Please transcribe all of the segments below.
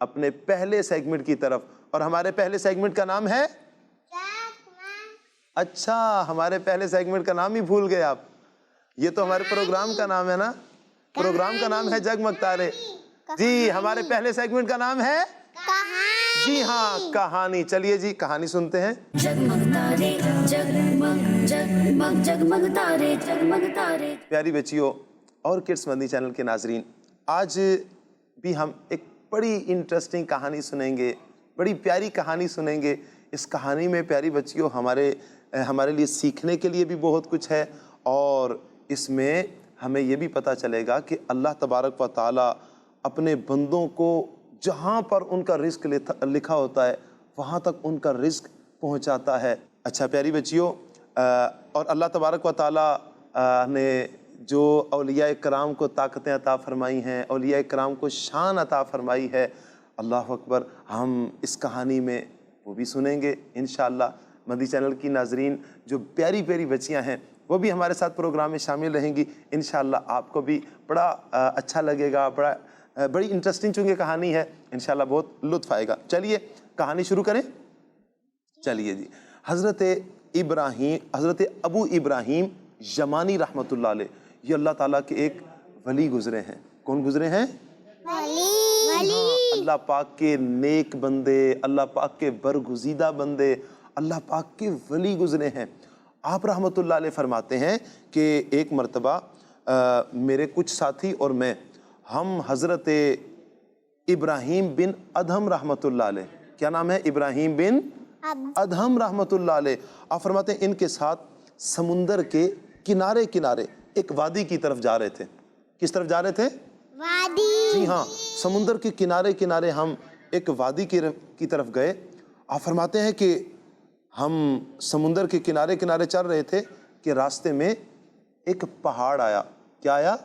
اپنے پہلے سیگمنٹ کی طرف، اور ہمارے پہلے سیگمنٹ کا نام ہے، اچھا ہمارے پہلے سیگمنٹ کا نام ہی بھول گئے آپ، یہ تو ہمارے پروگرام کا نام ہے نا، پروگرام کا نام ہے جگمگ تارے، جی ہمارے پہلے سیگمنٹ کا نام ہے جی ہاں کہانی۔ چلیے جی کہانی سنتے ہیں۔ جگمگ تارے جگمگ جگمگ جگمگ تارے جگمگ تارے۔ پیاری بچیوں اور کڈس مدنی چینل کے ناظرین، آج بھی ہم ایک بڑی انٹرسٹنگ کہانی سنیں گے، بڑی پیاری کہانی سنیں گے۔ اس کہانی میں پیاری بچیوں ہمارے لیے سیکھنے کے لیے بھی بہت کچھ ہے، اور اس میں ہمیں یہ بھی پتہ چلے گا کہ اللہ تبارک و تعالیٰ اپنے بندوں کو جہاں پر ان کا رزق لکھا ہوتا ہے وہاں تک ان کا رزق پہنچاتا ہے۔ اچھا پیاری بچیوں، اور اللہ تبارک و تعالیٰ نے جو اولیاء کرام کو طاقتیں عطا فرمائی ہیں، اولیاء کرام کو شان عطا فرمائی ہے، اللہ اکبر، ہم اس کہانی میں وہ بھی سنیں گے انشاءاللہ۔ مدنی چینل کی ناظرین جو پیاری پیاری بچیاں ہیں وہ بھی ہمارے ساتھ پروگرام میں شامل رہیں گی انشاءاللہ، آپ کو بھی بڑا اچھا لگے گا، بڑی انٹرسٹنگ چونکہ کہانی ہے، انشاءاللہ بہت لطف آئے گا۔ چلیے کہانی شروع کریں۔ چلیے جی، حضرت ابو ابراہیم یمانی رحمۃ اللہ علیہ، یہ اللہ تعالیٰ کے ایک ولی گزرے ہیں۔ کون گزرے ہیں؟ اللہ پاک کے نیک بندے، اللہ پاک کے برگزیدہ بندے، اللہ پاک کے ولی گزرے ہیں۔ آپ رحمۃ اللہ علیہ فرماتے ہیں کہ ایک مرتبہ میرے کچھ ساتھی اور میں، ہم حضرت ابراہیم بن ادہم رحمۃ اللہ علیہ، کیا نام ہے؟ ابراہیم بن ادہم رحمۃ اللہ علیہ، آپ فرماتے ہیں ان کے ساتھ سمندر کے کنارے کنارے ایک وادی کی طرف جا رہے تھے۔ کس طرف جا رہے تھے؟ وادی۔ جی ہاں، سمندر کے کنارے کنارے ہم ایک وادی کی طرف گئے۔ آپ فرماتے ہیں کہ ہم سمندر کے کنارے کنارے چل رہے تھے کہ راستے میں ایک پہاڑ آیا۔ کیا آیا؟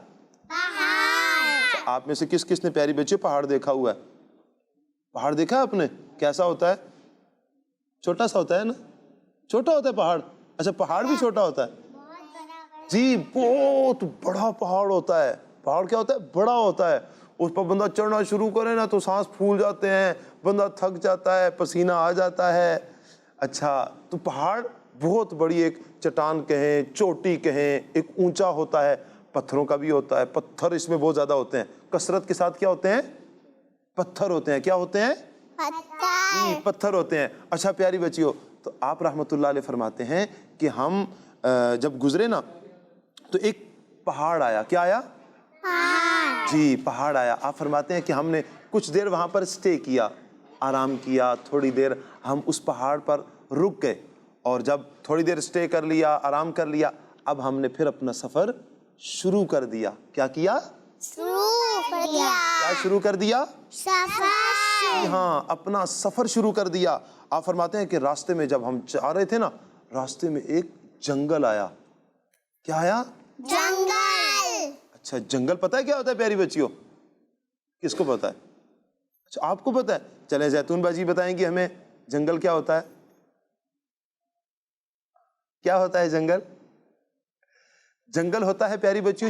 پہاڑ۔ آپ میں سے کس کس نے پیاری بچے پہاڑ دیکھا ہوا ہے؟ پہاڑ دیکھا ہے آپ نے؟ کیسا ہوتا ہے؟ چھوٹا سا ہوتا ہے نا؟ چھوٹا ہوتا ہے پہاڑ؟ اچھا پہاڑ بھی چھوٹا ہوتا ہے؟ جی بہت بڑا پہاڑ ہوتا ہے۔ پہاڑ کیا ہوتا ہے؟ بڑا ہوتا ہے۔ اس پر بندہ چڑھنا شروع کرے نا تو سانس پھول جاتے ہیں، بندہ تھک جاتا ہے، پسینہ آ جاتا ہے۔ اچھا تو پہاڑ بہت بڑی ایک چٹان کہیں، چوٹی کہیں، ایک اونچا ہوتا ہے، پتھروں کا بھی ہوتا ہے، پتھر اس میں بہت زیادہ ہوتے ہیں، کثرت کے ساتھ کیا ہوتے ہیں؟ پتھر ہوتے ہیں۔ کیا ہوتے ہیں؟ پتھر ہوتے ہیں۔ اچھا پیاری بچیوں، تو آپ رحمۃ اللہ علیہ فرماتے ہیں کہ ہم جب گزرے نا تو ایک پہاڑ آیا۔ کیا آیا؟ جی پہاڑ آیا۔ آپ فرماتے ہیں کہ ہم نے کچھ دیر وہاں پر سٹے کیا، آرام کیا، تھوڑی دیر ہم اس پہاڑ پر رک گئے، اور جب تھوڑی دیر سٹے کر لیا، آرام کر لیا، اب ہم نے پھر اپنا سفر شروع کر دیا۔ کیا کیا؟ کیا شروع کر دیا؟ سفر۔ ہاں اپنا سفر شروع کر دیا۔ آپ فرماتے ہیں کہ راستے میں جب ہم جا رہے تھے نا، راستے میں ایک جنگل آیا۔ کیا آیا؟ جنگل۔ اچھا جنگل پتہ ہے کیا ہوتا ہے پیاری بچیوں؟ کس کو پتہ ہے؟ اچھا آپ کو پتہ ہے؟ چلیں زیتون باجی بتائیں گی ہمیں جنگل کیا ہوتا ہے؟ کیا ہوتا ہے جنگل؟ جنگل ہوتا ہے پیاری بچیوں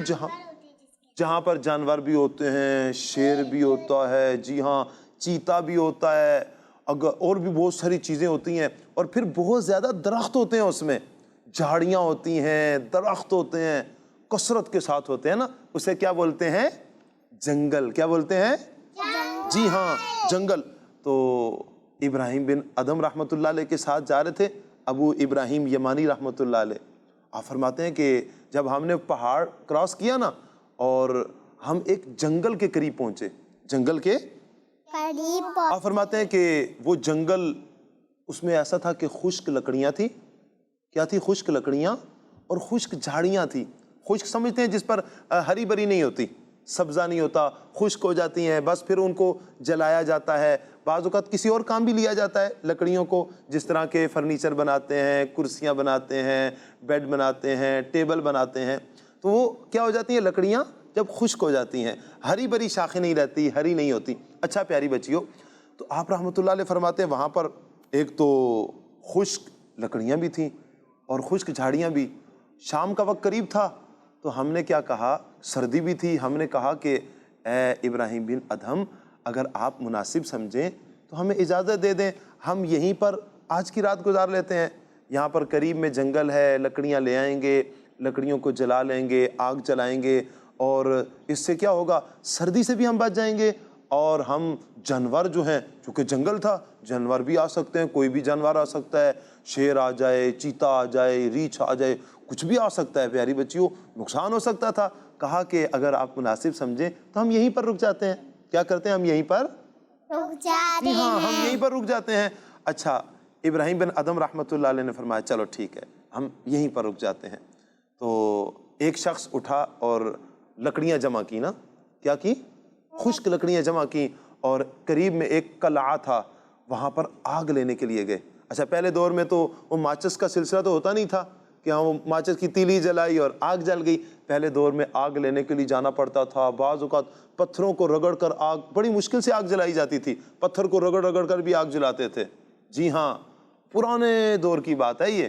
جہاں پر جانور بھی ہوتے ہیں، شیر بھی ہوتا ہے، جی ہاں چیتا بھی ہوتا ہے، اور بھی بہت ساری چیزیں ہوتی ہیں، اور پھر بہت زیادہ درخت ہوتے ہیں، اس میں جھاڑیاں ہوتی ہیں، درخت ہوتے ہیں، کثرت کے ساتھ ہوتے ہیں نا، اسے کیا بولتے ہیں؟ جنگل۔ کیا بولتے ہیں؟ جی ہاں جنگل۔ تو ابراہیم بن ادہم رحمۃ اللہ علیہ کے ساتھ جا رہے تھے ابو ابراہیم یمانی رحمۃ اللہ علیہ۔ آپ فرماتے ہیں کہ جب ہم نے پہاڑ کراس کیا نا اور ہم ایک جنگل کے قریب پہنچے، جنگل کے قریب، آپ فرماتے ہیں کہ وہ جنگل، اس میں ایسا تھا کہ خشک لکڑیاں تھیں۔ کیا تھی؟ خشک لکڑیاں اور خشک جھاڑیاں تھیں۔ خشک سمجھتے ہیں جس پر ہری بری نہیں ہوتی، سبزہ نہیں ہوتا، خشک ہو جاتی ہیں، بس پھر ان کو جلایا جاتا ہے، بعض اوقات کسی اور کام بھی لیا جاتا ہے لکڑیوں کو، جس طرح کے فرنیچر بناتے ہیں، کرسیاں بناتے ہیں، بیڈ بناتے ہیں، ٹیبل بناتے ہیں، تو وہ کیا ہو جاتی ہیں لکڑیاں جب خشک ہو جاتی ہیں، ہری بری شاخیں نہیں رہتی، ہری نہیں ہوتی۔ اچھا پیاری بچیوں، تو آپ رحمۃ اللہ علیہ فرماتے ہیں وہاں پر ایک تو خشک لکڑیاں بھی تھیں اور خشک جھاڑیاں بھی۔ شام کا وقت قریب تھا تو ہم نے کیا کہا، سردی بھی تھی، ہم نے کہا کہ اے ابراہیم بن ادہم، اگر آپ مناسب سمجھیں تو ہمیں اجازت دے دیں، ہم یہیں پر آج کی رات گزار لیتے ہیں۔ یہاں پر قریب میں جنگل ہے، لکڑیاں لے آئیں گے، لکڑیوں کو جلا لیں گے، آگ جلائیں گے، اور اس سے کیا ہوگا، سردی سے بھی ہم بچ جائیں گے، اور ہم جانور جو ہیں، چونکہ جنگل تھا، جانور بھی آ سکتے ہیں، کوئی بھی جانور آ سکتا ہے، شیر آ جائے، چیتا آ جائے، ریچھ آ جائے، کچھ بھی آ سکتا ہے پیاری بچیوں، نقصان ہو سکتا تھا۔ کہا کہ اگر آپ مناسب سمجھیں تو ہم یہیں پر رک جاتے ہیں۔ کیا کرتے ہیں؟ ہم یہیں پر رک جاتے ہاں، ہم ہیں۔ یہیں پر رک جاتے ہیں۔ اچھا، ابراہیم بن ادم رحمۃ اللہ علیہ نے فرمایا چلو ٹھیک ہے، ہم یہیں پر رک جاتے ہیں۔ تو ایک شخص اٹھا اور لکڑیاں جمع کی نا، کیا کی؟ خشک لکڑیاں جمع کی، اور قریب میں ایک قلعہ تھا، وہاں پر آگ لینے کے لیے گئے۔ اچھا، پہلے دور میں تو وہ ماچس کا سلسلہ تو ہوتا نہیں تھا کہ ہاں وہ ماچس کی تیلی جلائی اور آگ جل گئی۔ پہلے دور میں آگ لینے کے لیے جانا پڑتا تھا، بعض اوقات پتھروں کو رگڑ کر آگ، بڑی مشکل سے آگ جلائی جاتی تھی، پتھر کو رگڑ رگڑ کر بھی آگ جلاتے تھے۔ جی ہاں، پرانے دور کی بات ہے یہ۔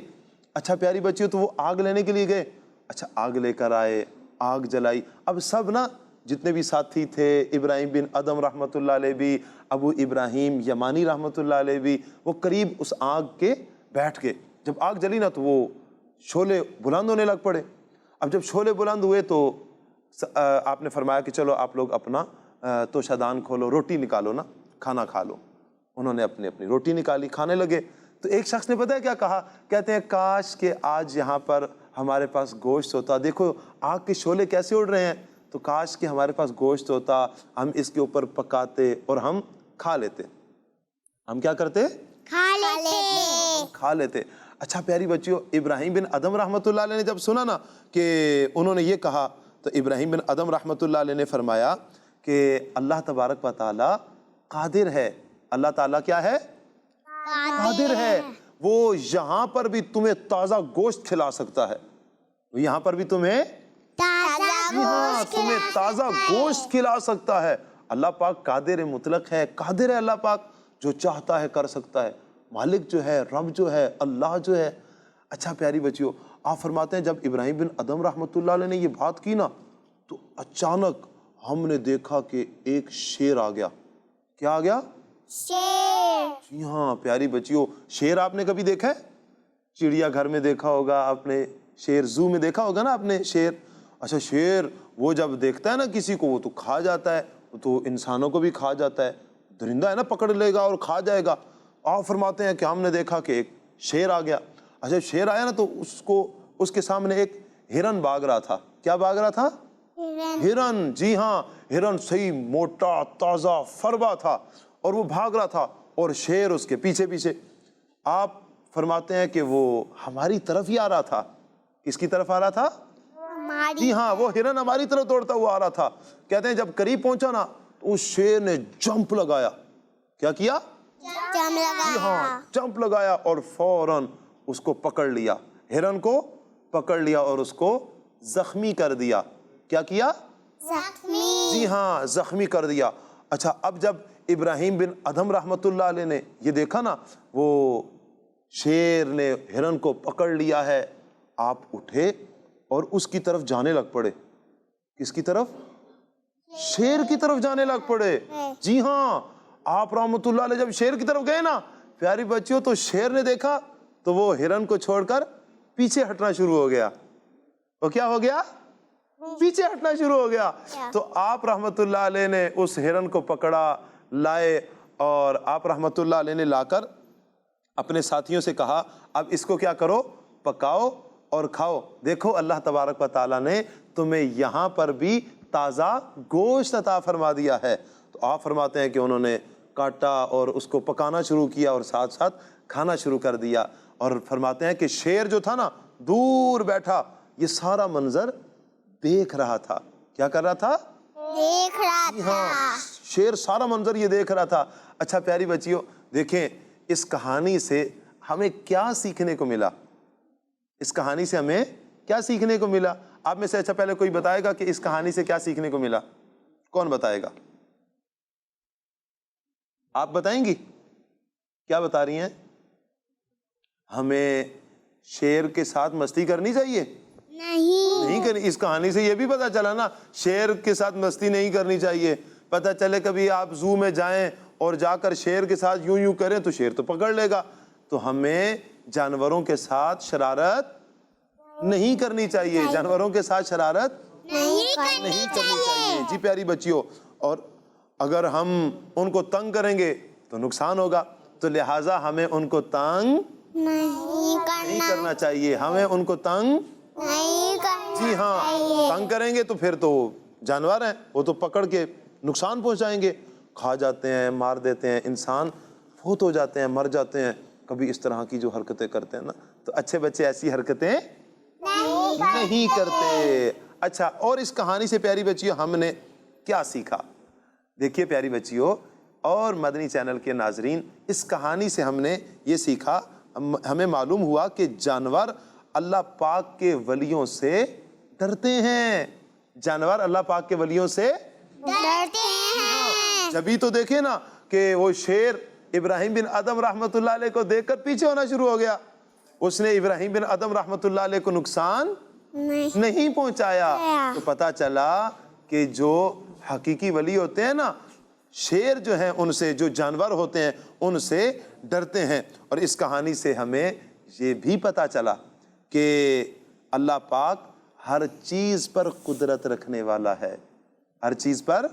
اچھا پیاری بچیوں، تو وہ آگ لینے کے لیے گئے۔ اچھا، آگ لے کر آئے، آگ جلائی۔ اب سب نا جتنے بھی ساتھی تھے، ابراہیم بن ادم رحمۃ اللہ علیہ بھی، ابو ابراہیم یمانی رحمۃ اللہ علیہ بھی، وہ قریب اس آگ کے بیٹھ گئے۔ جب آگ جلی نا تو وہ شعلے بلند ہونے لگ پڑے۔ اب جب شعلے بلند ہوئے تو آپ نے فرمایا کہ چلو آپ لوگ اپنا توشہ دان کھولو، روٹی نکالو نا، کھانا کھا لو۔ انہوں نے اپنی اپنی روٹی نکالی، کھانے لگے۔ تو ایک شخص نے پتہ ہے کیا کہا؟ کہتے ہیں کاش کہ آج یہاں پر ہمارے پاس گوشت ہوتا، دیکھو آگ کے شعلے کیسے اڑ رہے ہیں، تو کاش کہ ہمارے پاس گوشت ہوتا، ہم اس کے اوپر پکاتے اور ہم کھا لیتے۔ ہم کیا کرتے؟ کھا لیتے۔ اچھا پیاری بچیوں، ابراہیم بن ادم رحمۃ اللہ علیہ نے جب سنا نا کہ انہوں نے یہ کہا، تو ابراہیم بن ادم رحمۃ اللہ علیہ نے فرمایا کہ اللہ تبارک و تعالی قادر ہے۔ اللہ تعالیٰ کیا ہے؟ قادر ہے۔ وہ یہاں پر بھی تمہیں تازہ گوشت کھلا سکتا ہے، وہ یہاں پر بھی تمہیں تمہیں تازہ گوشت کھلا سکتا ہے۔ اللہ پاک قادر مطلق ہے، قادر ہے اللہ پاک، جو چاہتا ہے کر سکتا ہے، مالک جو ہے، رب جو ہے، اللہ جو ہے۔ اچھا پیاری بچیوں، آپ فرماتے ہیں جب ابراہیم بن ادم رحمۃ اللہ علیہ نے یہ بات کی نا، تو اچانک ہم نے دیکھا کہ ایک شیر آ گیا۔ کیا آ گیا؟ شیر۔ جی ہاں پیاری بچیوں، شیر آپ نے کبھی دیکھا ہے؟ چڑیا گھر میں دیکھا ہوگا آپ نے، شیر زو میں دیکھا ہوگا نا آپ نے شیر۔ اچھا، شیر وہ جب دیکھتا ہے نا کسی کو، وہ تو کھا جاتا ہے، وہ تو انسانوں کو بھی کھا جاتا ہے، درندہ ہے نا، پکڑ لے گا اور کھا جائے گا۔ آپ فرماتے ہیں کہ ہم نے دیکھا کہ ایک شیر آ گیا۔ اچھا، شیر آیا نا تو اس کے سامنے ایک ہرن بھاگ رہا تھا۔ کیا بھاگ رہا تھا؟ ہرن۔ جی ہاں، ہرن صحیح موٹا تازہ فربا تھا، اور وہ بھاگ رہا تھا، اور شیر اس کے پیچھے پیچھے۔ آپ فرماتے ہیں کہ وہ ہماری طرف ہی آ رہا تھا۔ کس کی طرف آ رہا تا؟ جی ہاں، وہ ہرن ہماری طرف دوڑتا ہوا آ رہا تھا۔ کہتے ہیں جب قریب پہنچا نا تو اس شیر نے جمپ لگایا۔ کیا کیا؟ جی ہاں، جمپ لگایا، اور فوراً اس کو پکڑ لیا، ہرن کو پکڑ لیا اور اس کو زخمی کر دیا۔ کیا کیا؟ زخمی۔ جی ہاں، زخمی کر دیا۔ اچھا، اب جب ابراہیم بن ادم رحمۃ اللہ علیہ نے یہ دیکھا نا، وہ شیر نے ہرن کو پکڑ لیا ہے، آپ اٹھے اور اس کی طرف جانے لگ پڑے۔ کس کی طرف؟ شیر کی طرف جانے لگ پڑے۔ جی ہاں، آپ رحمۃ اللہ علیہ جب شیر کی طرف گئے نا پیاری بچیوں، تو شیر نے دیکھا تو وہ ہرن کو چھوڑ کر پیچھے ہٹنا شروع ہو گیا۔ وہ کیا ہو گیا؟ پیچھے ہٹنا شروع ہو گیا۔ تو آپ رحمۃ اللہ علیہ نے اس ہرن کو پکڑا، لائے، اور آپ رحمۃ اللہ علیہ نے لا کر اپنے ساتھیوں سے کہا اب اس کو کیا کرو، پکاؤ اور کھاؤ۔ دیکھو اللہ تبارک و تعالیٰ نے تمہیں یہاں پر بھی تازہ گوشت عطا فرما دیا ہے۔ تو آپ فرماتے ہیں کہ انہوں نے کاٹا اور اس کو پکانا شروع کیا اور ساتھ ساتھ کھانا شروع کر دیا۔ اور فرماتے ہیں کہ شیر جو تھا نا دور بیٹھا یہ سارا منظر دیکھ رہا تھا۔ کیا کر رہا تھا؟ دیکھ رہا تھا۔ ہاں، شیر سارا منظر یہ دیکھ رہا تھا۔ اچھا پیاری بچیوں، دیکھیں اس کہانی سے ہمیں کیا سیکھنے کو ملا؟ اس کہانی سے ہمیں کیا سیکھنے کو ملا؟ آپ میں سے اچھا پہلے کوئی بتائے گا کہ اس کہانی سے کیا سیکھنے کو ملا؟ کون بتائے گا؟ آپ بتائیں گی؟ کیا بتا رہی ہیں؟ ہمیں شیر کے ساتھ مستی کرنی چاہیے؟ نہیں کرنی۔ اس کہانی سے یہ بھی پتا چلا نا، شیر کے ساتھ مستی نہیں کرنی چاہیے، پتہ چلے کبھی آپ زو میں جائیں اور جا کر شیر کے ساتھ یوں یوں کریں تو شیر تو پکڑ لے گا. تو ہمیں جانوروں کے ساتھ شرارت نہیں کرنی چاہیے, جانوروں کے ساتھ شرارت نہیں کرنی چاہیے. جی پیاری بچیوں, اور اگر ہم ان کو تنگ کریں گے تو نقصان ہوگا, تو لہٰذا ہمیں ان کو تنگ نہیں کرنا چاہیے, ہمیں ان کو تنگ جی ہاں, تنگ کریں گے تو پھر تو جانور ہیں, وہ تو پکڑ کے نقصان پہنچائیں گے, کھا جاتے ہیں, مار دیتے ہیں, انسان فوت ہو جاتے ہیں, مر جاتے ہیں کبھی اس طرح کی جو حرکتیں کرتے ہیں نا. تو اچھے بچے ایسی حرکتیں نہیں کرتے. اچھا, اور اس کہانی سے پیاری بچیوں ہم نے کیا سیکھا؟ دیکھیے پیاری بچیوں اور مدنی چینل کے ناظرین, اس کہانی سے ہم نے یہ سیکھا, ہمیں معلوم ہوا کہ جانور اللہ پاک کے ولیوں سے ڈرتے ہیں. جانور اللہ پاک کے ولیوں سے ڈرتے ہیں. جبھی تو دیکھیں نا کہ وہ شیر ابراہیم بن ادم رحمت اللہ علیہ کو دیکھ کر پیچھے ہونا شروع ہو گیا. اس نے ابراہیم بن ادم رحمت اللہ علیہ کو نقصان نہیں پہنچایا. تو پتا چلا کہ جو حقیقی ولی ہوتے ہیں نا, شیر جو ہیں ان سے, جو جانور ہوتے ہیں ان سے ڈرتے ہیں. اور اس کہانی سے ہمیں یہ بھی پتا چلا کہ اللہ پاک ہر چیز پر قدرت رکھنے والا ہے, ہر چیز پر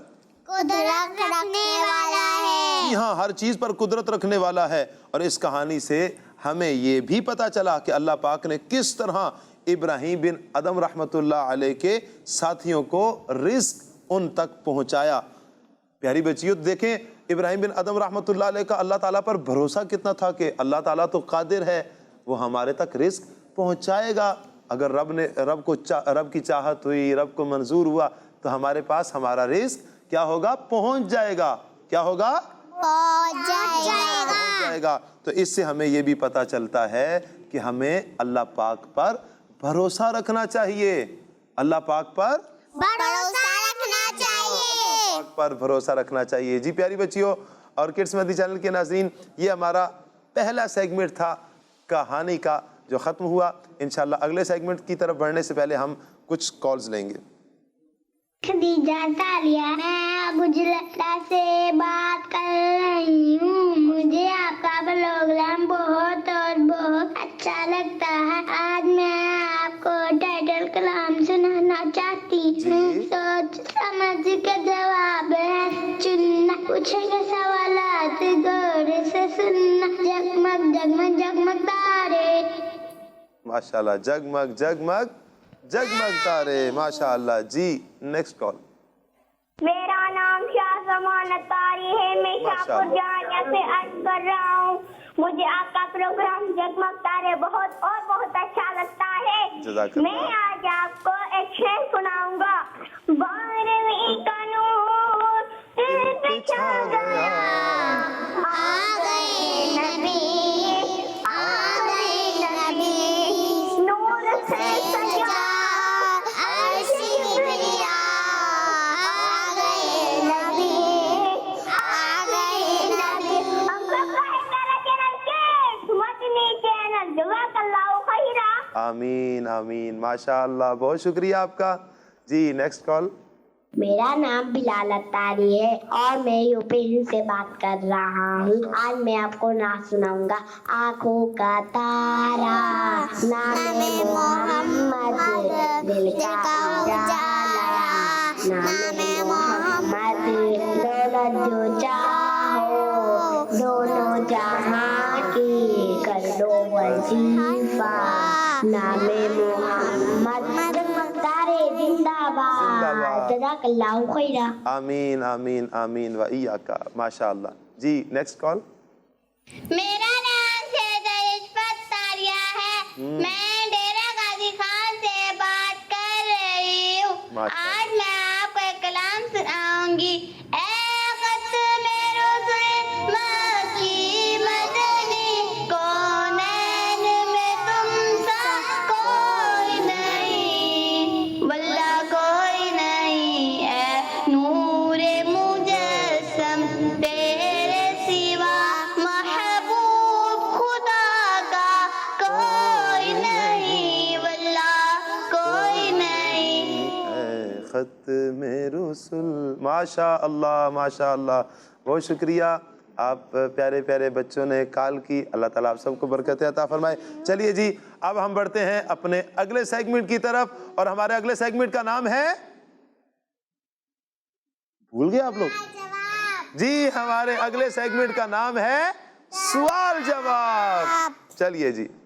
قدرت رکھنے والا ہے. جی ہاں, ہر چیز پر قدرت رکھنے والا ہے. اور اس کہانی سے ہمیں یہ بھی پتا چلا کہ اللہ پاک نے کس طرح ابراہیم بن ادم رحمت اللہ علیہ کے ساتھیوں کو رزق ان تک پہنچایا. پیاری بچیوں دیکھیں ابراہیم بن ادم رحمت اللہ علیہ کا اللہ تعالیٰ پر بھروسہ کتنا تھا کہ اللہ تعالیٰ تو قادر ہے, وہ ہمارے تک رزق پہنچائے گا. اگر رب کی چاہت ہوئی, رب کو منظور ہوا تو ہمارے پاس ہمارا رزق کیا ہوگا؟ پہنچ جائے گا. کیا ہوگا؟ پہنچ جائے گا. تو اس سے ہمیں یہ بھی پتا چلتا ہے کہ ہمیں اللہ پاک پر بھروسہ رکھنا چاہیے, اللہ پاک پر بھروسہ رکھنا چاہیے. پاک پر بھروسہ رکھنا چاہیے. جی پیاری بچیوں اور کڈس مدنی چینل کے ناظرین, یہ ہمارا پہلا سیگمنٹ تھا کہانی کا جو ختم ہوا. انشاءاللہ اگلے سیگمنٹ کی طرف بڑھنے سے پہلے ہم کچھ کالز لیں گے. خدیجہ تالیہ, میں گجرات سے بات کر رہی ہوں. مجھے آپ کا پروگرام بہت اور بہت اچھا لگتا ہے. آج میں آپ کو ٹائٹل کلام سنانا چاہتی ہوں. سوچ سمجھ کے جواب ہے چننا, پوچھیں گے سوالات غور سے سننا. جگمگ جگمگ جگمگ تارے. ماشاءاللہ, جگمگ جگمگ جگمگ تارے, ماشاءاللہ. جی نیکسٹ کال. میرا نام شاہ زمان اتاری ہے, میں شاہپور جامعہ سے عرض کر رہا ہوں. مجھے آپ کا پروگرام جگمگ تارے بہت اور بہت اچھا لگتا ہے. میں آج آپ کو ایک شعر سناؤں گا. 12ویں کا نور دل پہ چھا گیا, آ گئے نبی, آ گئے نبی, نور سے سجا عرش کبریا. آ گئے نبی, آ گئے نبی. ہم سب کا ہے میرا چینل کڈس مدنی چینل. جزاک اللہ خیرا. آمین آمین, ماشاءاللہ, بہت شکریہ آپ کا. جی نیکسٹ کال. میرا نام بلال اتاری ہے اور میں یو پی سے بات کر رہا ہوں. آج میں آپ کو نعت سناؤں گا. آنکھوں کا تارا, نام محمد, دل کا اجالا, نام محمد, دولت جو چاہو دونوں جہاں کی کر دو وظیفہ. نام محمد تارے زندہ باد. جزاک اللہ خیرا. آمین آمین آمین و ایاکا, ماشاءاللہ. جی نیکسٹ کال. میرا نام سیدہ عشرت تاریہ ہے, میں ڈیرہ غازی خان سے بات کر رہی ہوں. آج میں آپ کو ایک کلام سناؤں گی. اے خط میرے رسول مکی مدنی, کونین میں تم سا کوئی نہیں, واللہ کوئی نہیں. اے نور مجسم تیرے سوا محبوب خدا کا کوئی نہیں, واللہ کوئی نہیں. اے ختم رسل ماشاء اللہ ماشاء اللہ، بہت شکریہ، آپ پیارے پیارے بچوں نے کال کی، اللہ تعالیٰ آپ سب کو برکتیں عطا فرمائے۔ چلیے جی اب ہم بڑھتے ہیں اپنے اگلے سیگمنٹ کی طرف، اور ہمارے اگلے سیگمنٹ کا نام ہے، بھول گئے آپ لوگ؟ جی ہمارے اگلے سیگمنٹ کا نام ہے سوال جواب۔ چلیے جی،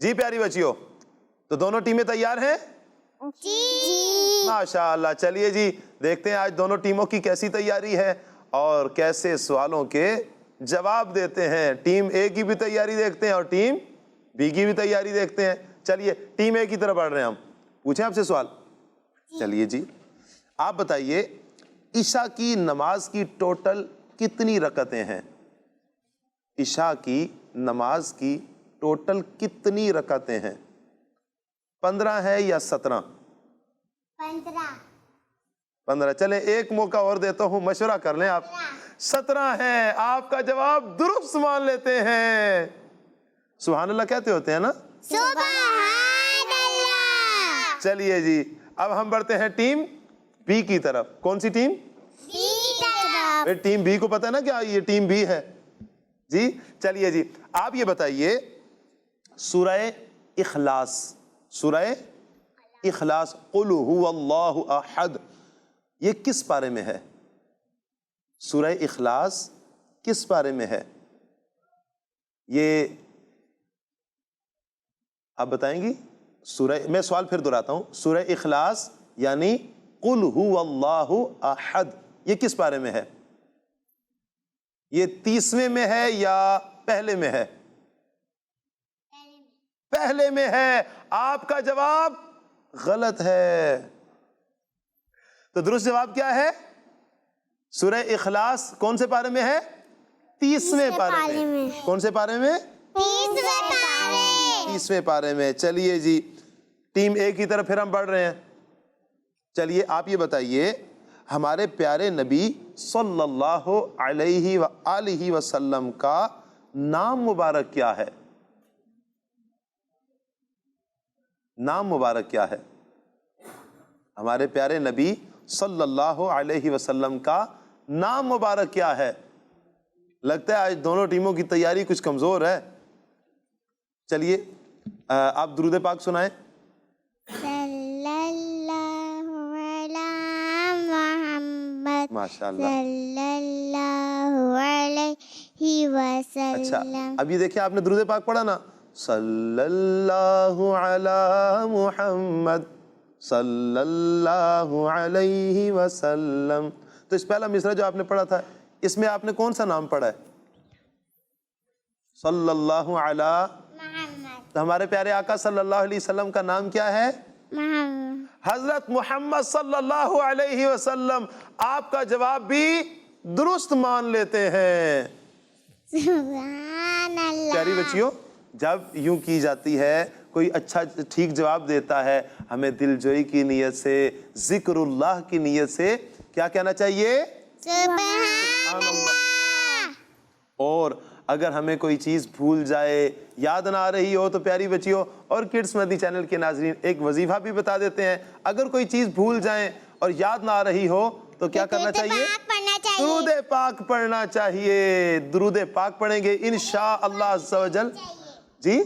جی پیاری بچیوں، تو دونوں ٹیمیں تیار ہیں؟ ماشاء اللہ، چلیے جی دیکھتے ہیں آج دونوں ٹیموں کی کیسی تیاری ہے اور کیسے سوالوں کے جواب دیتے ہیں۔ ٹیم اے کی بھی تیاری دیکھتے ہیں اور ٹیم بی کی بھی تیاری دیکھتے ہیں۔ چلیے ٹیم اے کی طرف بڑھ رہے ہیں ہم، پوچھیں آپ سے سوال؟ چلیے جی آپ بتائیے عشاء کی نماز کی ٹوٹل کتنی رکعتیں ہیں؟ عشاء کی نماز کی ٹوٹل کتنی رکعتیں ہیں؟ 15 ہے یا 17؟ 15۔ چلیں ایک موقع اور دیتا ہوں، مشورہ کر لیں آپ۔ 17 ہے، آپ کا جواب درست مان لیتے ہیں۔ سبحان اللہ کہتے ہوتے ہیں نا؟ سبحان اللہ۔ چلیے جی اب ہم بڑھتے ہیں ٹیم بی کی طرف۔ کون سی ٹیم؟ ٹیم بی کو پتہ ہے نا کیا یہ ٹیم بی ہے؟ جی چلیے جی آپ یہ بتائیے سورہ اخلاص، سورہ اخلاص قل هو اللہ احد، یہ کس پارے میں ہے؟ سورہ اخلاص کس پارے میں ہے؟ یہ آپ بتائیں گی؟ سورہ، میں سوال پھر دہراتا ہوں، سورہ اخلاص یعنی قل هو اللہ احد یہ کس پارے میں ہے؟ یہ 30ویں میں ہے یا پہلے میں ہے؟ پہلے میں ہے۔ آپ کا جواب غلط ہے۔ تو درست جواب کیا ہے؟ سورہ اخلاص کون سے پارے میں ہے؟ 30ویں پارے میں۔ کون سے پارے میں؟ 30ویں پارے میں۔ چلیے جی ٹیم اے کی طرف پھر ہم بڑھ رہے ہیں۔ چلیے آپ یہ بتائیے ہمارے پیارے نبی صلی اللہ علیہ وآلہ وسلم کا نام مبارک کیا ہے؟ نام مبارک کیا ہے؟ ہمارے پیارے نبی صلی اللہ علیہ وسلم کا نام مبارک کیا ہے؟ لگتا ہے آج دونوں ٹیموں کی تیاری کچھ کمزور ہے۔ چلیے آپ درود پاک سنائیں۔ ماشاء اللہ، اچھا اب یہ دیکھیں آپ نے درود پاک پڑھا نا، صلی اللہ علی محمد صلی اللہ علیہ وسلم، تو اس پہلا مصرع جو آپ نے پڑھا تھا اس میں آپ نے کون سا نام پڑھا ہے؟ صلی اللہ علی محمد۔ تو ہمارے پیارے آقا صلی اللہ علیہ وسلم کا نام کیا ہے؟ حضرت محمد صلی اللہ علیہ وسلم۔ آپ کا جواب بھی درست مان لیتے ہیں۔ سبحان اللہ۔ پیاری بچیوں جب یوں کی جاتی ہے، کوئی اچھا ٹھیک جواب دیتا ہے، ہمیں دل جوئی کی نیت سے، ذکر اللہ کی نیت سے کیا کہنا چاہیے؟ سبحان اللہ۔ اور اگر ہمیں کوئی چیز بھول جائے، یاد نہ آ رہی ہو، تو پیاری بچیوں اور کڈس مدنی چینل کے ناظرین ایک وظیفہ بھی بتا دیتے ہیں، اگر کوئی چیز بھول جائیں اور یاد نہ آ رہی ہو تو کیا کرنا چاہیے؟ درود پاک پڑھنا چاہیے۔ درود پاک پڑھیں گے انشاءاللہ عز و جل۔ جی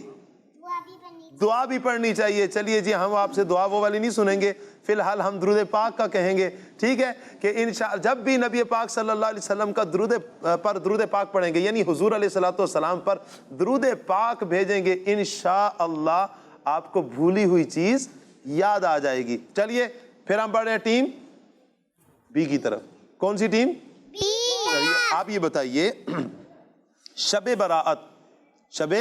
دعا بھی پڑھنی چاہیے۔ چلیے جی ہم آپ سے دعا وہ والی نہیں سنیں گے، فی الحال ہم درود پاک کا کہیں گے، ٹھیک ہے؟ کہ جب بھی نبی پاک صلی اللہ علیہ وسلم کا درود پاک پڑھیں گے، یعنی حضور علیہ السلام پر درود پاک بھیجیں گے، انشاءاللہ آپ کو بھولی ہوئی چیز یاد آ جائے گی۔ چلیے پھر ہم بڑھ رہے ہیں ٹیم بی کی طرف۔ کون سی ٹیم؟ چلیے آپ یہ بتائیے شب براءت، شب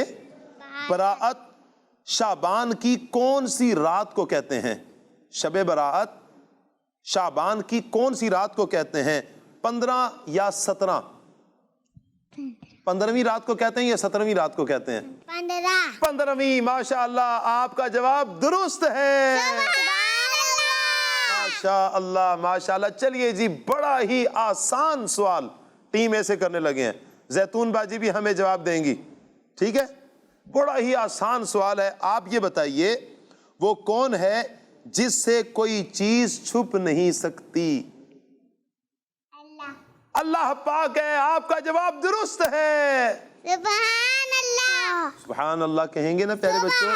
براءت شعبان کی کون سی رات کو کہتے ہیں؟ شب براءت شعبان کی کون سی رات کو کہتے ہیں؟ 15 یا 17؟ 15ویں رات کو کہتے ہیں یا 17ویں رات کو کہتے ہیں؟ 15ویں۔ ماشاء اللہ آپ کا جواب درست ہے۔ ماشاء اللہ ماشاء اللہ۔ چلیے جی بڑا ہی آسان سوال ٹیم اے سے کرنے لگے ہیں، زیتون باجی بھی ہمیں جواب دیں گی، ٹھیک ہے؟ بڑا ہی آسان سوال ہے۔ آپ یہ بتائیے وہ کون ہے جس سے کوئی چیز چھپ نہیں سکتی؟ اللہ پاک ہے. آپ کا جواب درست ہے. سبحان اللہ. سبحان اللہ کہیں گے نا پیارے بچوں؟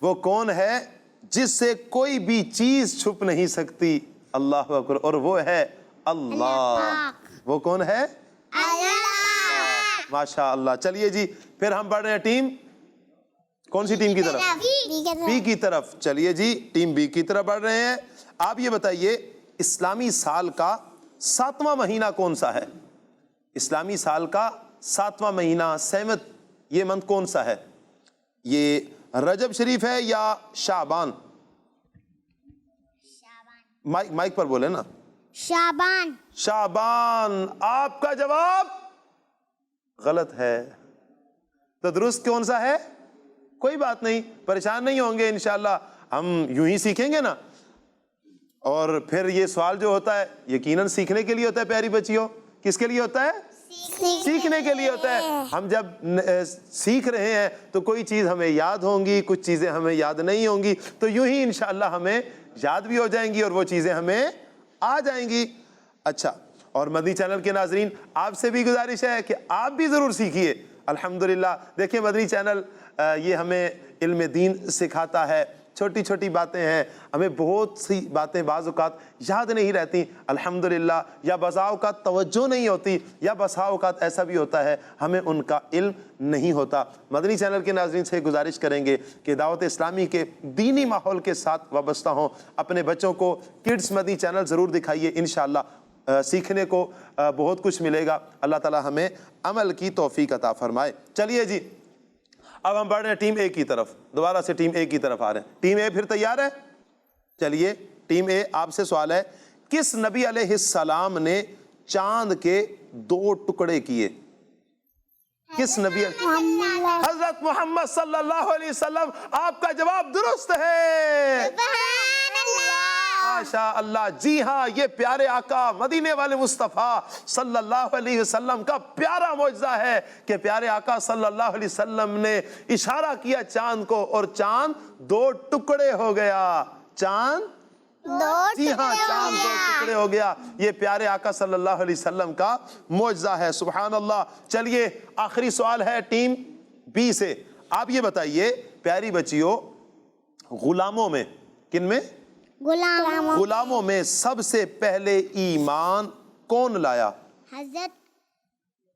وہ کون ہے جس سے کوئی بھی چیز چھپ نہیں سکتی؟ اللہ اکبر. اور وہ ہے اللہ. وہ کون ہے؟ ماشاء اللہ. چلیے جی پھر ہم بڑھ رہے ہیں ٹیم کون سی ٹیم کی طرف؟ بی کی طرف. چلیے جی ٹیم بی کی طرف بڑھ رہے ہیں. آپ یہ بتائیے اسلامی سال کا 7واں مہینہ کون سا ہے؟ اسلامی سال کا 7واں مہینہ 7th یہ منتھ کون سا ہے؟ یہ رجب شریف ہے یا شعبان؟ مائک پر بولے نا. شعبان. شعبان. آپ کا جواب غلط ہے. تو درست کون سا ہے؟ کوئی بات نہیں, پریشان نہیں ہوں گے, انشاءاللہ ہم یوں ہی سیکھیں گے نا. اور پھر یہ سوال جو ہوتا ہے یقیناً سیکھنے کے لیے ہوتا ہے پیاری بچیوں. کس کے لیے ہوتا ہے؟ سیکھنے کے لیے ہوتا ہے. ہم جب سیکھ رہے ہیں تو کوئی چیز ہمیں یاد ہوں گی, کچھ چیزیں ہمیں یاد نہیں ہوں گی, تو یوں ہی انشاءاللہ ہمیں یاد بھی ہو جائیں گی اور وہ چیزیں ہمیں آ جائیں گی. اچھا, اور مدنی چینل کے ناظرین آپ سے بھی گزارش ہے کہ آپ بھی ضرور سیکھیے. الحمدللہ دیکھیں مدنی چینل یہ ہمیں علم دین سکھاتا ہے. چھوٹی چھوٹی باتیں ہیں, ہمیں بہت سی باتیں بعض اوقات یاد نہیں رہتی الحمدللہ, یا بسا اوقات توجہ نہیں ہوتی, یا بسا اوقات ایسا بھی ہوتا ہے ہمیں ان کا علم نہیں ہوتا. مدنی چینل کے ناظرین سے گزارش کریں گے کہ دعوت اسلامی کے دینی ماحول کے ساتھ وابستہ ہوں. اپنے بچوں کو کڈس مدنی چینل ضرور دکھائیے, انشاءاللہ سیکھنے کو بہت کچھ ملے گا. اللہ تعالی ہمیں عمل کی توفیق عطا فرمائے. چلیے جی اب ہم بڑھ رہے ہیں ٹیم اے کی طرف. دوبارہ سے ٹیم اے کی طرف آ رہے ہیں. ٹیم اے پھر تیار ہے؟ چلیے ٹیم اے آپ سے سوال ہے, کس نبی علیہ السلام نے چاند کے 2 ٹکڑے کیے؟ کس نبی؟ حضرت محمد صلی اللہ علیہ وسلم. آپ کا جواب درست ہے. ماشاء اللہ. جی ہاں, یہ پیارے آقا مدینے والے مصطفیٰ صلی اللہ علیہ وسلم کا پیارا معجزہ ہے کہ پیارے آقا صلی اللہ علیہ وسلم نے اشارہ کیا چاند کو اور چاند 2 ٹکڑے ہو گیا. چاند جی ہاں چاند 2 ٹکڑے ہو گیا. یہ پیارے آقا صلی اللہ علیہ وسلم کا معجزہ ہے. سبحان اللہ. چلیے آخری سوال ہے ٹیم بی سے. آپ یہ بتائیے پیاری بچیوں, غلاموں میں کن میں؟ غلاموں میں سب سے پہلے ایمان کون لایا؟ حضرت.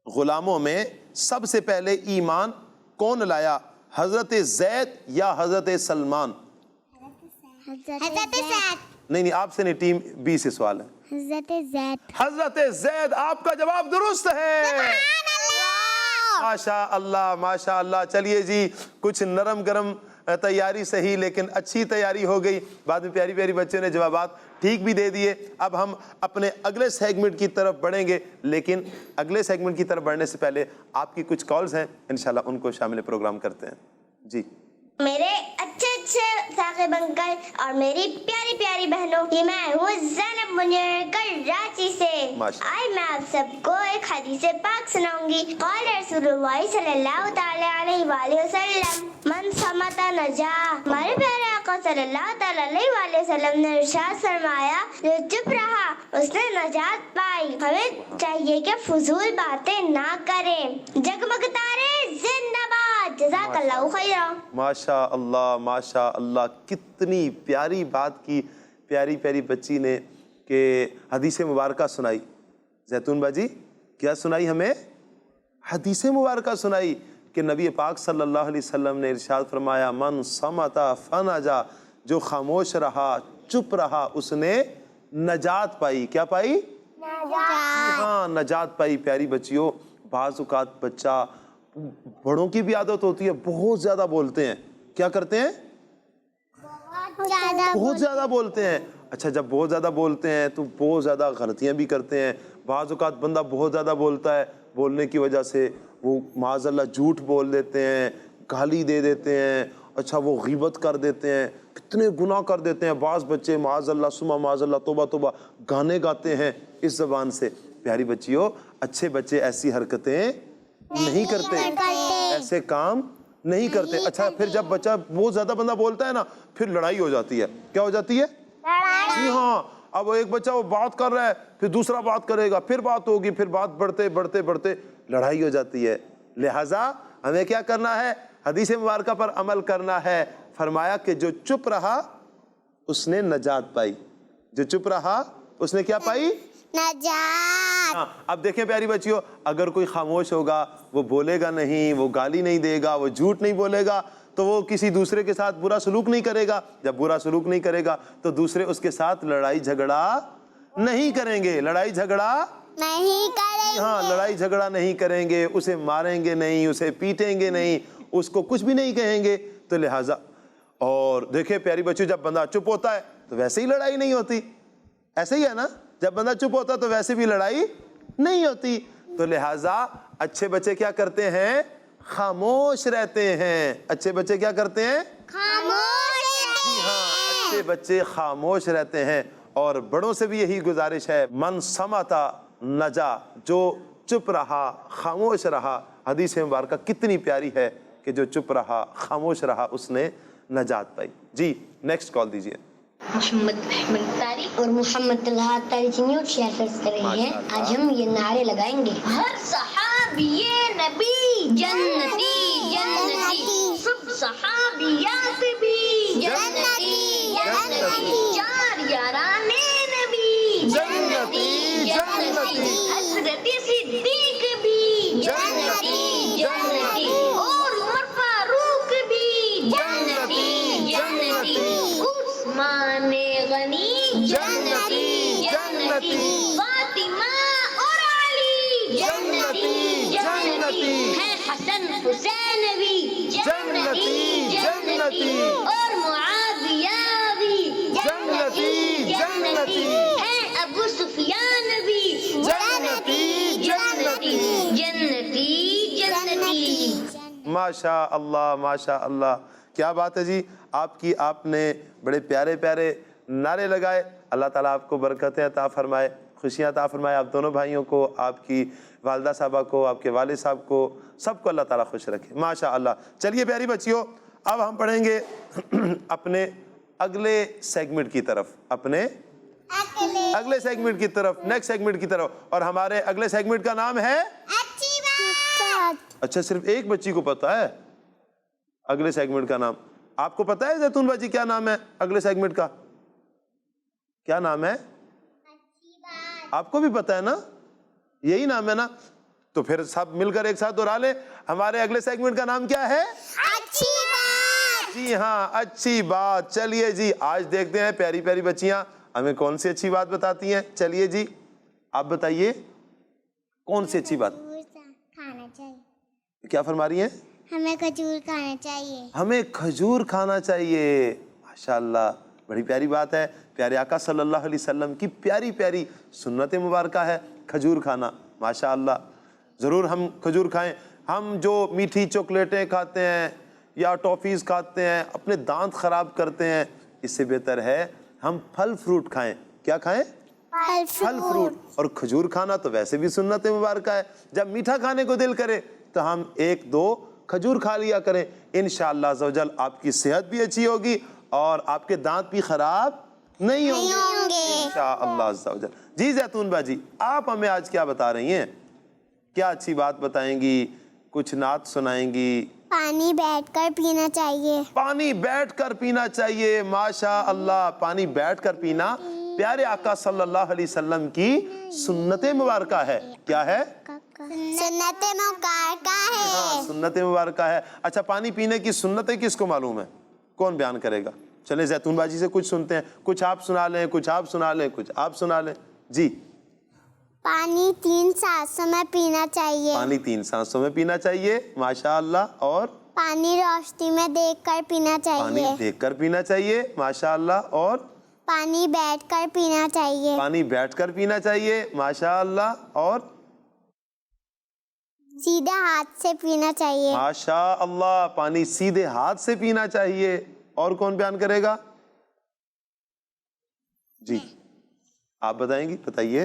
غلاموں میں سب سے پہلے ایمان کون لایا؟ حضرت زید یا حضرت سلمان؟ حضرت زید. نہیں آپ سے نہیں, ٹیم بی سے سوال ہے. حضرت زید. حضرت زید. آپ کا جواب درست ہے. ماشاء اللہ ماشاء اللہ. چلیے جی کچھ نرم گرم تیاری صحیح لیکن اچھی تیاری ہو گئی. بعد میں پیاری پیاری بچوں نے جوابات ٹھیک بھی دے دیے. اب ہم اپنے اگلے سیگمنٹ کی طرف بڑھیں گے, لیکن اگلے سیگمنٹ کی طرف بڑھنے سے پہلے آپ کی کچھ کالز ہیں, انشاءاللہ ان کو شامل پروگرام کرتے ہیں. جی میرے اچھے اچھے ثاقب انکل اور میری پیاری پیاری بہنوں, یہ میں ہوں زینب منیر کراچی سے. آج میں آپ سب کو ایک حدیث پاک سناؤں گی. قال رسول اللہ صلی اللہ تعالی علیہ وآلہ وسلم من صمت نجا. ہمارے پیارے آقا صلی اللہ تعالی علیہ وآلہ وسلم نے ارشاد فرمایا جو چپ رہا اس نے نجات پائی. ہمیں چاہیے کہ فضول باتیں نہ کریں. جگمگ تارے زندہ باد. جزاک اللہ خیرا. ماشاء اللہ ماشاء اللہ. کتنی پیاری بات کی پیاری پیاری بچی نے کہ حدیث مبارکہ سنائی. زیتون باجی کیا سنائی ہمیں؟ حدیث مبارکہ سنائی کہ نبی پاک صلی اللہ علیہ وسلم نے ارشاد فرمایا من صمت فنجا. جو خاموش رہا چپ رہا اس نے نجات پائی. کیا پائی؟ ہاں نجات پائی. پیاری بچیوں, بعض اوقات بچہ, بڑوں کی بھی عادت ہوتی ہے بہت زیادہ بولتے ہیں. کیا کرتے ہیں؟ بہت زیادہ بولتے ہیں. اچھا جب بہت زیادہ بولتے ہیں تو بہت زیادہ غلطیاں بھی کرتے ہیں. بعض اوقات بندہ بہت زیادہ بولتا ہے, بولنے کی وجہ سے وہ معاذ اللہ جھوٹ بول دیتے ہیں, گالی دے دیتے ہیں, اچھا وہ غیبت کر دیتے ہیں, کتنے گناہ کر دیتے ہیں. بعض بچے معاذ اللہ ثم معاذ اللہ توبہ توبہ گانے گاتے ہیں اس زبان سے. پیاری بچیوں, اچھے بچے ایسی حرکتیں نہیں کرتے, ایسے کام نہیں کرتے. اچھا پھر جب بچہ بہت زیادہ بندہ بولتا ہے نا پھر لڑائی ہو جاتی ہے. کیا ہو جاتی ہے؟ جی ہاں. اب ایک بچہ وہ بات کر رہا ہے پھر دوسرا بات کرے گا پھر بات ہوگی پھر بات بڑھتے بڑھتے بڑھتے لڑائی ہو جاتی ہے. لہٰذا ہمیں کیا کرنا ہے؟ حدیث مبارکہ پر عمل کرنا ہے. فرمایا کہ جو چپ رہا اس نے نجات پائی. جو چپ رہا اس نے کیا پائی؟ نجات. ہاں. اب دیکھیں پیاری بچیوں اگر کوئی خاموش ہوگا وہ بولے گا نہیں وہ گالی نہیں دے گا وہ جھوٹ نہیں بولے گا تو وہ کسی دوسرے کے ساتھ برا سلوک نہیں کرے گا. جب برا سلوک نہیں کرے گا تو دوسرے اس کے ساتھ لڑائی جھگڑا نہیں کریں گے. لڑائی جھگڑا نہیں کریں. ہاں لڑائی جھگڑا نہیں کریں گے. اسے ماریں گے نہیں اسے پیٹیں گے نہیں اس کو کچھ بھی نہیں کہیں گے. تو لہٰذا اور دیکھیں پیاری بچیوں جب بندہ چپ ہوتا ہے تو ویسے ہی لڑائی نہیں ہوتی. ایسے ہی ہے نا. جب بندہ چپ ہوتا ہے تو ویسے بھی لڑائی نہیں ہوتی. تو لہٰذا اچھے بچے کیا کرتے ہیں؟ خاموش رہتے ہیں. اچھے بچے کیا کرتے ہیں؟ خاموش. جی ہاں اچھے بچے خاموش رہتے ہیں. اور بڑوں سے بھی یہی گزارش ہے من سمتا نجا. جو چپ رہا خاموش رہا. حدیث مبارکہ کتنی پیاری ہے کہ جو چپ رہا خاموش رہا اس نے نجات پائی. جی نیکسٹ کال دیجیے. محمد احمد طارق اور محمد طلحہ طارق نیوز شیئر کر رہے ہیں. آج ہم یہ نعرے لگائیں گے. ہر صحابی نبی جنتی جنتی سب صحابیات بھی جنتی جنتی چار یاران نبی جنتی جنتی حضرت صدیق بھی جنتی جنتی اور عمر فاروق بھی جنتی جنتی عثمان غنی جنتی جنتی فاطمہ اور علی جنتی جنتی ہے حسن حسین بھی جنتی جنتی اور معاویہ بھی جنتی جنتی ہے ابو سفیان بھی جنتی جنتی جنتی جنتی. ماشاء اللہ ماشاء اللہ کیا بات ہے جی. آپ نے بڑے پیارے پیارے نعرے لگائے. اللہ تعالیٰ آپ کو برکتیں عطا فرمائے خوشیاں عطا فرمائے. آپ دونوں بھائیوں کو آپ کی والدہ صاحبہ کو آپ کے والد صاحب کو سب کو اللہ تعالیٰ خوش رکھے. ماشاء اللہ. چلیے پیاری بچیوں اب ہم پڑھیں گے اپنے اگلے سیگمنٹ کی طرف. اپنے اگلے سیگمنٹ کی طرف نیکسٹ سیگمنٹ کی طرف. اور ہمارے اگلے سیگمنٹ کا نام ہے اچھی بات. اچھا صرف ایک بچی کو پتا ہے اگلے سیگمنٹ کا نام. آپ کو پتا ہے زیتون باجی کیا نام ہے اگلے سیگمنٹ کا؟ کیا نام ہے؟ آپ کو بھی پتا ہے نا یہی نام ہے نا. تو پھر سب مل کر ایک ساتھ دہرا لیں. ہمارے اگلے سیگمنٹ کا نام کیا ہے؟ اچھی بات. جی ہاں اچھی بات. چلیے جی آج دیکھتے ہیں پیاری پیاری بچیاں ہمیں کون سی اچھی بات بتاتی ہیں. چلیے جی آپ بتائیے کون سی اچھی بات کھانا چاہیے. کیا فرما رہی ہیں؟ ہمیں کھجور کھانا چاہیے. ہمیں کھجور کھانا چاہیے. ماشاءاللہ بڑی پیاری بات ہے. پیارے آقا صلی اللہ علیہ وسلم کی پیاری پیاری سنت مبارکہ ہے کھجور کھانا. ماشاءاللہ ضرور ہم کھجور کھائیں. ہم جو میٹھی چاکلیٹیں کھاتے ہیں یا ٹافیز کھاتے ہیں اپنے دانت خراب کرتے ہیں اس سے بہتر ہے ہم پھل فروٹ کھائیں. کیا کھائیں؟ پھل فروٹ. اور کھجور کھانا تو ویسے بھی سنت مبارکہ ہے. جب میٹھا کھانے کو دل کرے تو ہم ایک دو کھجور کھا لیا کریں. انشاءاللہ عز و جل آپ کی صحت بھی اچھی ہوگی اور آپ کے دانت بھی خراب نہیں ہوں گے انشاءاللہ عز و جل. جی زیتون باجی آپ ہمیں آج کیا بتا رہی ہیں؟ کیا اچھی بات بتائیں گی؟ کچھ نعت سنائیں گی؟ پانی بیٹھ کر پینا چاہیے. پانی بیٹھ کر پینا چاہیے. ماشاء اللہ پانی بیٹھ کر پینا پیارے آقا صلی اللہ علیہ وسلم کی سنت مبارکہ ہے. کیا ہے؟ سنت مبارکہ ہے. ہاں سنت مبارکہ ہے. اچھا پانی پینے کی سنتیں کس کو معلوم ہے؟ کون بیان کرے گا؟ چلیں زیتون باجی سے کچھ سنتے ہیں. کچھ آپ سنا لیں کچھ آپ سنا لیں کچھ آپ سنا لیں. جی پانی 3 سانسوں میں پینا چاہیے. پانی 3 سانسوں میں پینا چاہیے. ماشاء اللہ. اور پانی روشنی میں دیکھ کر پینا پانی چاہیے. دیکھ کر پینا چاہیے. ماشاء اللہ. اور پانی بیٹھ کر پینا چاہیے. پانی بیٹھ کر پینا چاہیے. ماشاء اللہ. اور سیدھے ہاتھ سے پینا چاہیے. ماشاء اللہ پانی سیدھے ہاتھ سے پینا چاہیے. اور کون بیان کرے گا؟ جی آپ بتائیں گی. بتائیے.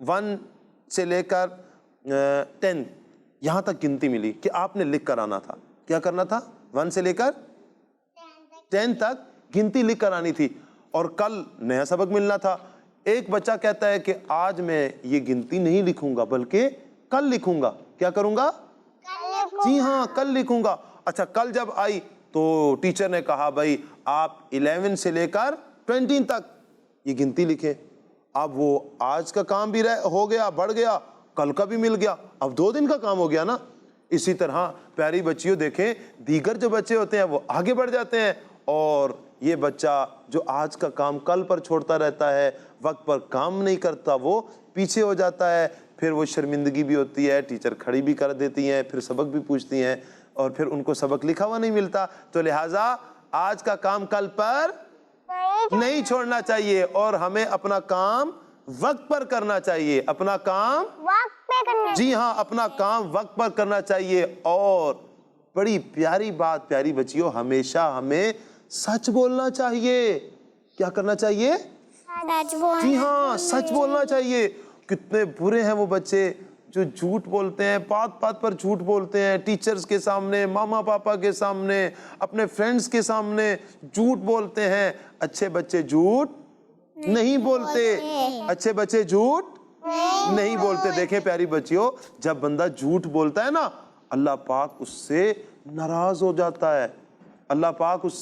1 سے لے کر 10 یہاں تک گنتی ملی کہ آپ نے لکھ کر آنا تھا. کیا کرنا تھا؟ 1 سے لے کر 10 تک گنتی لکھ کر آنی تھی, اور کل نیا سبق ملنا تھا. ایک بچہ کہتا ہے کہ آج میں یہ گنتی نہیں لکھوں گا بلکہ کل لکھوں گا. کیا کروں گا؟ جی ہاں, کل لکھوں گا. اچھا, کل جب آئی تو ٹیچر نے کہا بھائی آپ 11 سے لے کر 20 تک یہ گنتی لکھیں. اب وہ آج کا کام بھی ہو گیا, بڑھ گیا, کل کا بھی مل گیا, اب 2 دن کا کام ہو گیا نا. اسی طرح پیاری بچیوں دیکھیں, دیگر جو بچے ہوتے ہیں وہ آگے بڑھ جاتے ہیں, اور یہ بچہ جو آج کا کام کل پر چھوڑتا رہتا ہے, وقت پر کام نہیں کرتا, وہ پیچھے ہو جاتا ہے. پھر وہ شرمندگی بھی ہوتی ہے, ٹیچر کھڑی بھی کر دیتی ہیں, پھر سبق بھی پوچھتی ہیں, اور پھر ان کو سبق لکھا ہوا نہیں ملتا. تو لہٰذا آج کا کام کل پر نہیں چھوڑنا چاہیے, اور ہمیں اپنا کام وقت پر کرنا چاہیے. اپنا کام وقت پہ کرنا. جی ہاں, اپنا کام وقت پر کرنا چاہیے. اور بڑی پیاری بات پیاری بچیوں, ہمیشہ ہمیں سچ بولنا چاہیے. کیا کرنا چاہیے؟ جی ہاں, سچ بولنا چاہیے. کتنے برے ہیں وہ بچے جو جھوٹ بولتے ہیں, بات بات پر جھوٹ بولتے ہیں, ٹیچرز کے سامنے, ماما پاپا کے سامنے, اپنے فرینڈز کے سامنے جھوٹ بولتے ہیں. اچھے بچے جھوٹ نہیں بولتے, اچھے بچے جھوٹ نہیں بولتے. دیکھیں پیاری بچیوں, جب بندہ جھوٹ بولتا ہے نا, اللہ پاک اس سے ناراض ہو جاتا ہے. اللہ پاک اس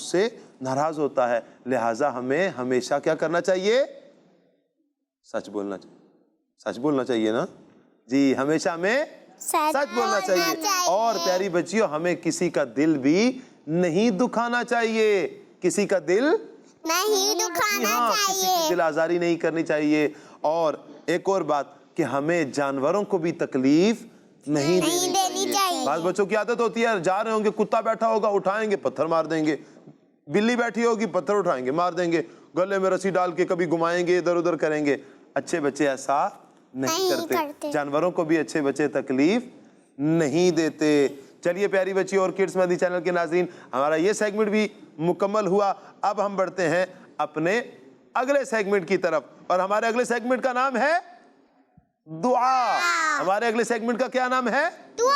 سے ناراض ہوتا ہے. لہٰذا ہمیں ہمیشہ کیا کرنا چاہیے؟ سچ بولنا چاہیے. سچ بولنا چاہیے نا جی, ہمیشہ ہمیں سچ بولنا چاہیے. اور پیاری بچیوں, ہمیں کسی کا دل بھی نہیں دکھانا چاہیے. کسی کا دل نہیں دکھانا کسی کی دل آزاری نہیں کرنی چاہیے. اور ایک اور بات کہ ہمیں جانوروں کو بھی تکلیف نہیں دینی چاہیے. بعض بچوں کی عادت ہوتی ہے, جا رہے ہوں گے, کتا بیٹھا ہوگا, اٹھائیں گے پتھر مار دیں گے. بلی بیٹھی ہوگی, پتھر اٹھائیں گے مار دیں گے. گلے میں رسی ڈال کے کبھی گھمائیں گے, ادھر ادھر کریں گے. اچھے بچے ایسا نہیں کرتے. جانوروں کو بھی اچھے بچے تکلیف نہیں دیتے. چلیے پیاری بچی اور کڈس مہندی چینل کے ناظرین, ہمارا یہ سیگمنٹ بھی مکمل ہوا. اب ہم بڑھتے ہیں اپنے اگلے سیگمنٹ کی طرف, اور ہمارے اگلے سیگمنٹ کا نام ہے دعا. ہمارے اگلے سیگمنٹ کا کیا نام ہے؟ دعا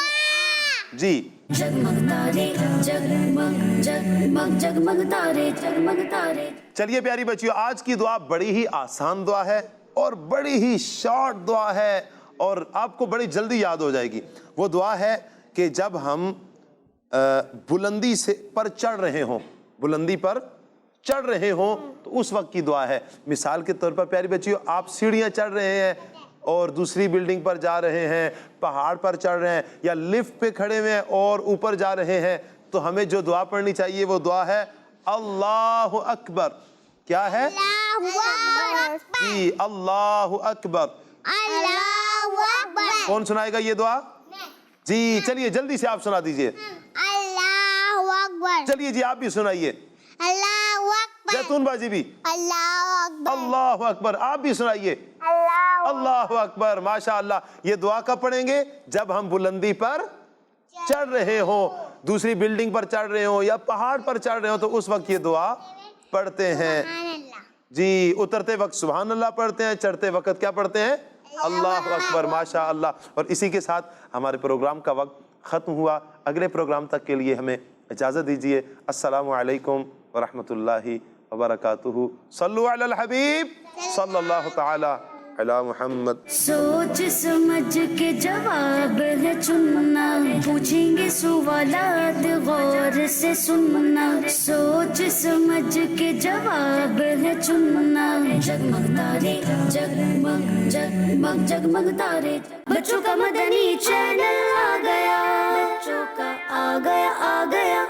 جی. جگمگ تارے جگمگ جگمگ جگمگ تارے جگمگ تارے. چلیے پیاری بچیوں, آج کی دعا بڑی ہی آسان دعا ہے اور بڑی ہی شارٹ دعا ہے, اور آپ کو بڑی جلدی یاد ہو جائے گی. وہ دعا ہے کہ جب ہم بلندی پر چڑھ رہے ہوں, بلندی پر چڑھ رہے ہوں, تو اس وقت کی دعا ہے. مثال کے طور پر پیاری بچیوں, آپ سیڑھیاں چڑھ رہے ہیں اور دوسری بلڈنگ پر جا رہے ہیں, پہاڑ پر چڑھ رہے ہیں, یا لفٹ پہ کھڑے ہوئے ہیں اور اوپر جا رہے ہیں, تو ہمیں جو دعا پڑھنی چاہیے وہ دعا ہے اللہ اکبر. کیا ہے؟ جی, اللہ اکبر. کون سنائے گا یہ دعا؟ جی چلیے جلدی سے آپ سنا دیجئے. اللہ اکبر. چلیے جی آپ بھی سنائیے. اللہ اکبر. زیتون بازی بھی. اللہ اکبر. اللہ اکبر. آپ بھی سنائیے. اللہ اکبر. ماشاء اللہ. یہ دعا کب پڑھیں گے؟ جب ہم بلندی پر چڑھ رہے ہوں, دوسری بلڈنگ پر چڑھ رہے ہوں یا پہاڑ پر چڑھ رہے ہوں, تو اس وقت یہ دعا پڑھتے ہیں. جی, اترتے وقت سبحان اللہ پڑھتے ہیں, چڑھتے وقت کیا پڑھتے ہیں؟ اللہ اکبر. ماشاء اللہ. اور اسی کے ساتھ ہمارے پروگرام کا وقت ختم ہوا. اگلے پروگرام تک کے لیے ہمیں اجازت دیجیے. السلام علیکم ورحمۃ اللہ وبرکاتہ. صلو علی الحبیب صلی اللہ تعالی علی محمد. سوچ سمجھ کے جواب ہے چننا, پوچھیں گے سوالات غور سے سننا. سوچ سمجھ کے جواب ہے چننا. جگمگ تارے جگمگ جگمگ جگمگ تارے. بچوں کا مدنی چینل آ گیا, بچوں کا آ گیا